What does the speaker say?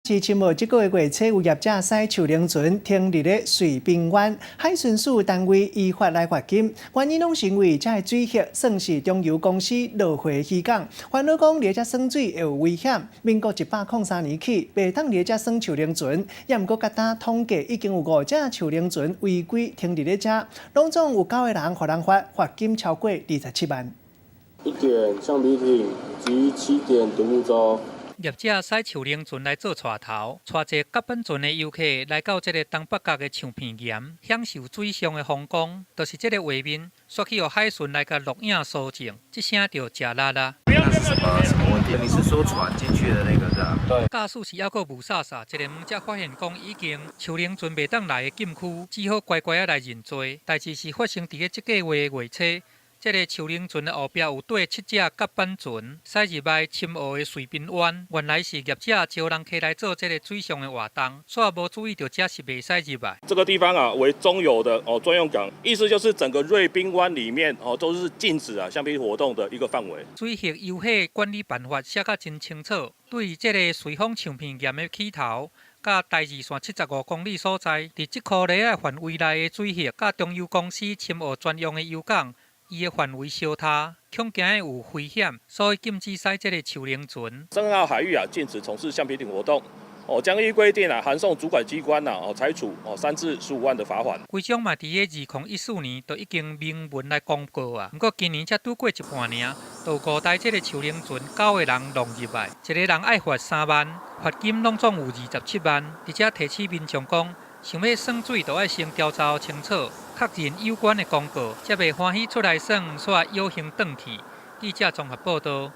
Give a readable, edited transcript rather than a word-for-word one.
自7号这个月初，有业者使树林船停伫咧水滨湾，海巡署单位依法来罚金，原因拢是因为这个水域算是中油公司落回渔港，烦恼讲咧只耍水会有危险。民国103年起，袂当咧只耍树林船，也毋过甲单统计已经有5只树林船违规停伫咧只，拢总有9个人互人罚金超过27万。1点橡皮艇及7点独木舟。业者使树林船来做带头，带一甲本船的游客来到这个东北角的唱片岩，享受水上的风光。就是这个画面，刷去予海巡来甲录影搜证，这声就吃力啦。那是什么问题？你是说船进去的那个是吧？对。驾驶是还阁无傻傻，一个门才发现讲已经树林船袂当来的禁区，只好乖乖啊来认罪。代志是发生伫个这个月初。这个树林船的后壁有对7只甲板船，驶入来深澳的水滨湾。原来是业者招人客来做这个水上的活动，煞无注意到这是袂使入来。这个地方啊为中油的专用港，意思就是整个瑞滨湾里面都是禁止橡皮活动的一个范围。水域游客管理办法写甲真清楚，对这个随风唱片岩的起头。甲台2线75公里所在，伫这块内的范围内的水域，甲中油公司深澳专用的油港。伊的范围小他，恐惊有危险，所以禁止驶这个树林船。深澳海域禁止从事橡皮艇活动。将依规定函送主管机关裁处3至15万的罚款。规章嘛，伫个2014年就已经明文来公告啊。不过今年才拄过一半年，就有5台这个树林船9个人弄入来，一个人爱罚3万，罚金拢总有27万，而且提醒民众讲。想要耍水，就要先调查清楚，确认有关的公告，才袂欢喜出来耍，煞有幸转去。记者综合报道。